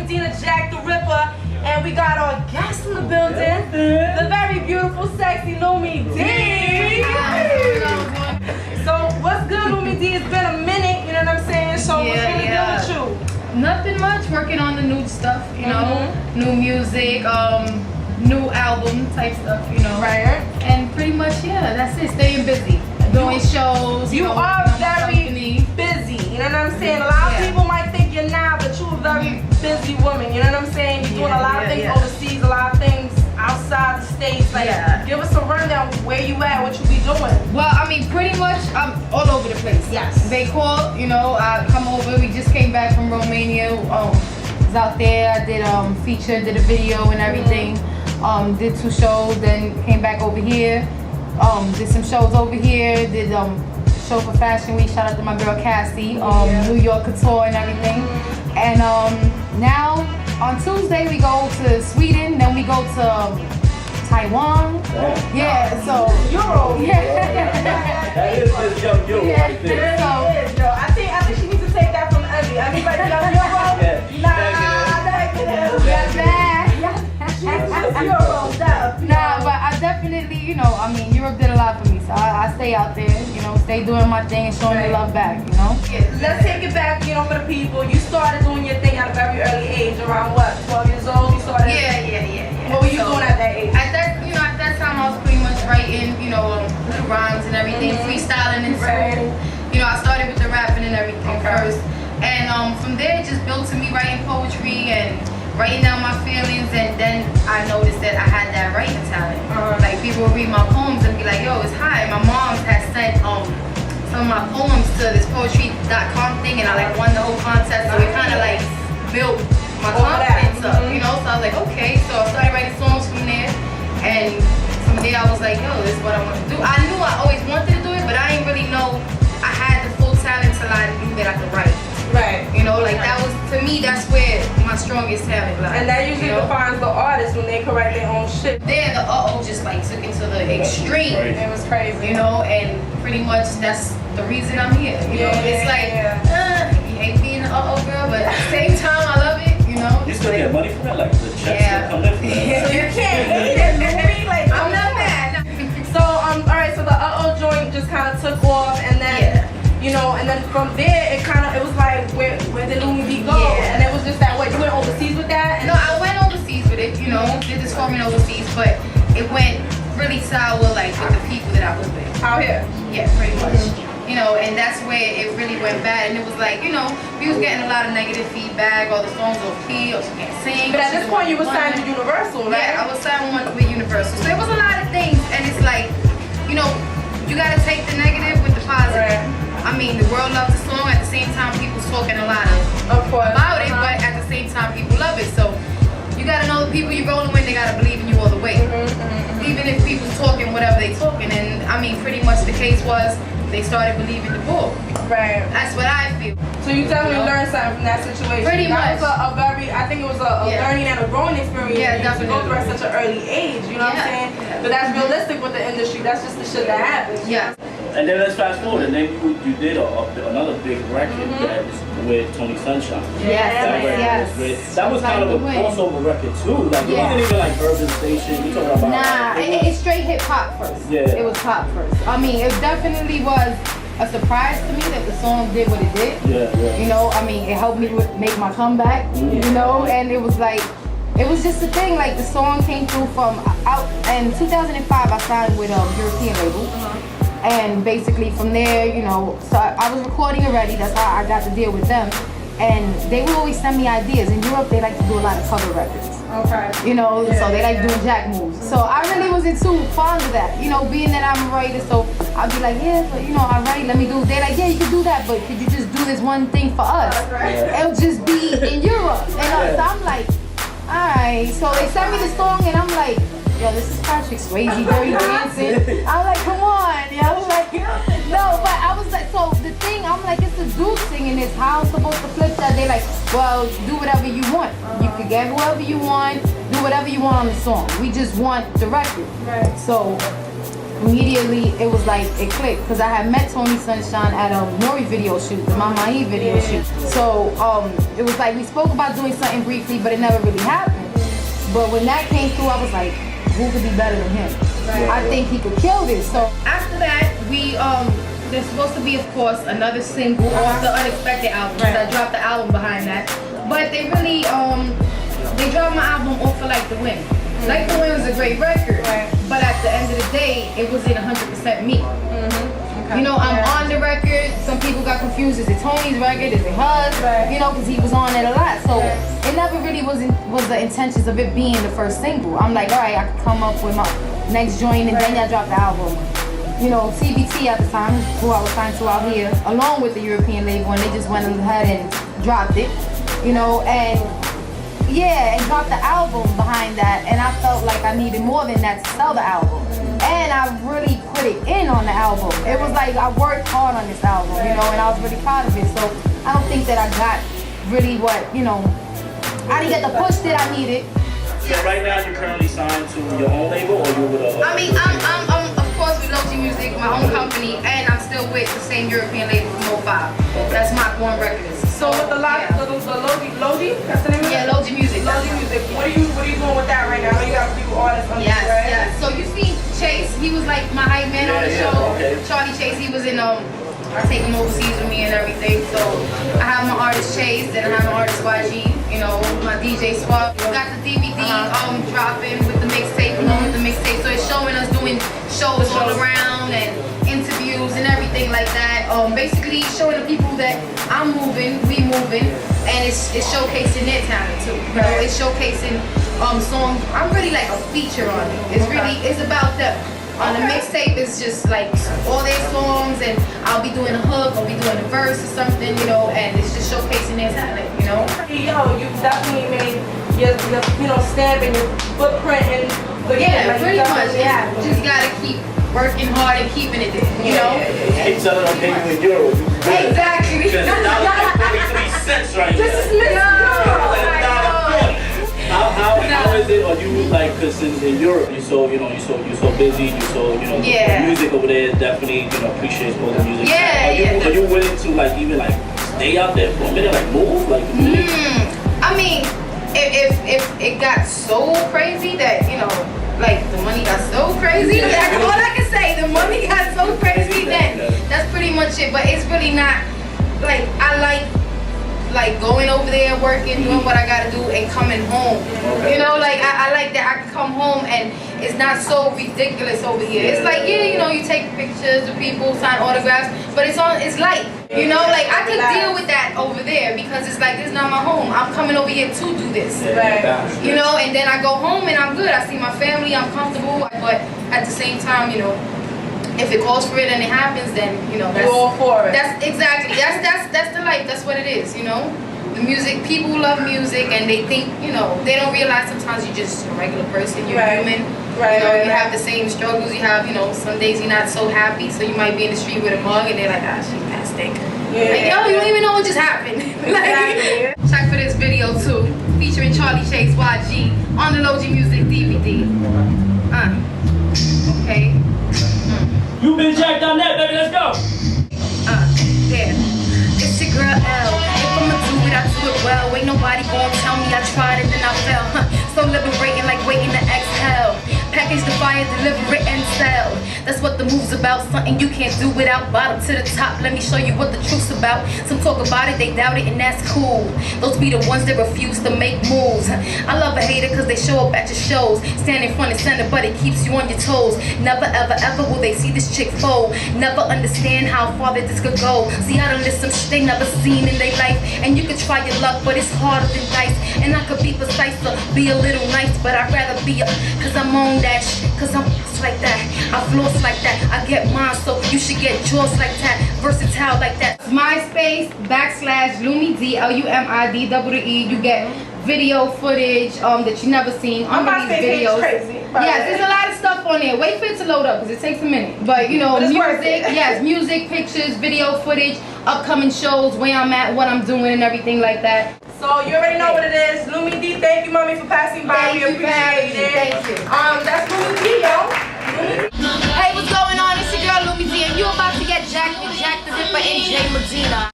J.MEDINA, Jack the Ripper, and we got our guest in the building, the very beautiful, sexy Lumidee. So what's good, Lumidee? It's been a minute, you know what I'm saying? So what's really good with you? Nothing much, working on the new stuff, you know, new music, new album type stuff, you know. Right. And pretty much, yeah, that's it, staying busy. Doing shows. You are very busy, you know what I'm saying? A lot of people might think you're not, but you're a very busy woman, you know what I'm saying? You're doing a lot of things overseas, a lot of things outside the States. Like, give us a rundown where you at, what you be doing. Well, I mean, pretty much I'm all over the place. Yes. They call, you know, I come over. We just came back from Romania. Was out there. I did feature, did a video and everything. Did 2 shows, then came back over here. Did some shows over here. Did show for Fashion Week. Shout out to my girl Cassie. New York Couture and everything. And now on Tuesday we go to Sweden. Then we go to Taiwan. Yeah, so Euro. That is this young Euro right there. So, I think she needs to take that from Evie. Everybody young Euro. Nah, but I definitely, you know, I mean, Europe did a lot for me, so I stay out there, you know, stay doing my thing and showing the love back, you know. Let's take it back, you know, for the people. You started doing your thing at a very early age, around what, 12 years old? You started. Yeah. What were you doing at that age? At that, you know, at that time I was pretty much writing, you know, little rhymes and everything, freestyling in school. You know, I started with the rapping and everything first, and from there it just built to me writing poetry and writing down my feelings, and then I noticed that I had that writing talent. Like, people would read my poems and be like, yo, it's high. My mom had sent some of my poems to this poetry.com thing, and I like won the whole contest, so it kind of like built my confidence up, you know. So I was like, okay, so I started writing songs from there, and from there I was like, yo, this is what I want to do. I knew I always wanted to do it, but I didn't really know I had the full talent till I knew that I could write. Right. You know, like that was, to me, that's where my strongest talent lies. And that usually defines the artist when they can write their own shit. Then the just like took it to the extreme. It was crazy. You know, and pretty much that's the reason I'm here. You know, it's like, you hate being the girl, but at the same time, I love it, you know. You still get money from that? Like the checks that come in from that? So you can't hate it, Louis. Like, I'm not mad. So, alright, so the joint just kind of took off, and then, you know, and then from there, it was like, where did Lumidee go? And it was just that, what, you went overseas with that? No, I went overseas with it, you know, did this forming overseas, but it went really sour, like, with the people that I was with. Out here? Yeah, pretty much. You know, and that's where it really went bad, and it was like, you know, we was getting a lot of negative feedback, all the songs off key, or she can't sing. But at this point, you were signed to Universal, right? Yeah, I was signed with Universal. So there was a lot of things, and it's like, you know, you gotta take the negative with the positive. I mean, the world loves the song. At the same time, people's talking a lot about it, but at the same time, people love it. So you gotta know the people you're rolling with, they gotta believe in you all the way. Even if people's talking whatever they talking, and I mean, pretty much the case was they started believing the bull. Right. That's what I feel. So you definitely learned something from that situation. Pretty much. That was I think it was a learning and a growing experience. Yeah, to go through at such an early age, you know what I'm saying? But that's realistic with the industry. That's just the shit that happens. Yeah. And then let's fast forward, and then you did another big record that was with Tony Sunshine. That was kind of a crossover record too. Like it wasn't even like Urban Station. You talking about? Nah, it's straight hip hop first. Yeah. It was pop first. I mean, it definitely was a surprise to me that the song did what it did. Yeah. You know, I mean, it helped me make my comeback. You know, and it was like, it was just a thing. Like the song came through from out in 2005. I signed with a European label. And basically from there, you know, so I was recording already. That's how I got to deal with them. And they would always send me ideas. In Europe, they like to do a lot of cover records. Okay. You know, so they like doing jack moves. So I really wasn't too fond of that. You know, being that I'm a writer, so I'd be like, yeah, but you know, I write, let me do. They're like, yeah, you can do that, but could you just do this one thing for us? It'll just be in Europe. And so I'm like, all right. So they sent me the song, and I'm like, yo, this is Patrick Swayze, dirty dancing. I'm like, come on. I was like, no, but I was like, so the thing, I'm like, it's the dude singing this. How I'm supposed to flip that? They like, well, do whatever you want. You can get whoever you want, do whatever you want on the song. We just want the record. So immediately it was like it clicked because I had met Tony Sunshine at a Nori video shoot, the Mama E video shoot. So it was like we spoke about doing something briefly, but it never really happened. But when that came through, I was like, who could be better than him? I think he could kill this. So after that, we there's supposed to be, of course, another single off the Unexpected album. So I dropped the album behind that. But they really they dropped my album off for Like the Wind. Like the Wind was a great record, but at the end of the day, it wasn't 100% me. You know, I'm on the record. Some people got confused. Is it Tony's record? Is it hers? You know, because he was on it a lot. So it never really was the intentions of it being the first single. I'm like, all right, I could come up with my next joint, and then y'all drop the album. You know, TBT at the time, who I was signed to out here, along with the European label, and they just went ahead and dropped it. You know, and yeah, and dropped the album behind that, and I felt like I needed more than that to sell the album. And I really put it in on the album. It was like I worked hard on this album, you know, and I was really proud of it. So I don't think that I got really what, you know, I didn't get the push that I needed. So right now you're currently signed to your own label, or you with a? I mean, I'm of course with Lumidee Music, my own company, and I'm still with the same European label from 05. That's my Born Records. So with the Lumidee, that's the name of it? Yeah, Lumidee Music. Lumidee Music. What are you doing with that right now? I know you got a few artists on Yes, right? yes. So you see Chase, he was like my hype man on the show. Okay. Charlie Chase, he was in I take him overseas with me and everything. So I have my artist Chase, then I have my artist YG, you know, my DJ Swap. Got the DVD dropping with the mixtape, along with the mixtape. So it's showing us doing shows all around and interviews and everything like that. Basically showing the people that I'm moving, we moving, and it's showcasing their talent too. You know, it's showcasing songs. I'm really like a feature on it. It's about them. On the mixtape, it's just like all their songs, and I'll be doing a hook, I'll be doing a verse or something, you know, and it's just showcasing their talent, you know. Yo, you definitely made your you know, stamp and your footprint and yeah, pretty much. Yeah, just gotta keep working hard and keeping it there, you know. Keep selling on paper in Europe. Exactly. Because now it's like 43 cents right now. This is How is it? Are you like, because in Europe you're so busy, the music over there definitely appreciates all the music. Are you willing to like even like stay out there for a minute, like move, like? I mean, if it got so crazy that like the money got so crazy, that's all I can say. The money got so crazy then that's pretty much it. But it's really not like I like going over there, working, doing what I gotta do, and coming home. You know, like I like that I can come home and it's not so ridiculous over here. It's like, you take pictures of people, sign autographs, but it's light. You know, like I could deal with that over there because it's like, this is not my home. I'm coming over here to do this. You know, and then I go home and I'm good. I see my family, I'm comfortable, but at the same time, if it calls for it and it happens, then that's all for it. That's exactly that's the life. That's what it is. The music. People love music, and they think they don't realize sometimes you're just a regular person. You're human. You have the same struggles. You have some days you're not so happy, so you might be in the street with a mug, and they're like, ah, she's fantastic. Like, yo, you don't even know what just happened. Check for this video too, featuring Charlie Chase YG on the Lumidee Music DVD. Okay. You been jacked on that, baby. Let's go. There. It's your girl L. If I'ma do it, I do it well. Ain't nobody gonna tell me I tried it and I fell. So liberating, like waiting to exhale. Package the fire, deliver it and sell. That's what the move's about. Something you can't do without. Bottom to the top. Let me show you what the truth's about. Some talk about it, they doubt it, and that's cool. Those be the ones that refuse to make moves. I love a hater because they show up at your shows. Stand in front and center, but it keeps you on your toes. Never ever ever will they see this chick fold. Never understand how far that this could go. See, I done lived some shit they never seen in their life. And you could try your luck, but it's harder than dice. And I could be precise or be a little nice, but I'd rather be a, cause I'm on that shit. Cause I'm like that, I floss like that, I get mine, so you should get yours like that, versatile like that. MySpace /Lumidee LUMIDEE. You get video footage that you never seen on these videos. Yes, there's a lot of stuff on there. Wait for it to load up because it takes a minute. But music, music, pictures, video footage, upcoming shows, where I'm at, what I'm doing, and everything like that. So you already know what it is. Lumidee, thank you, mommy, for passing by. We appreciate it. Thank you. That's Lumidee, yo. Hey, what's going on? It's your girl Lumidee, and you about to get jacked with Jack the Ripper and J.MEDINA.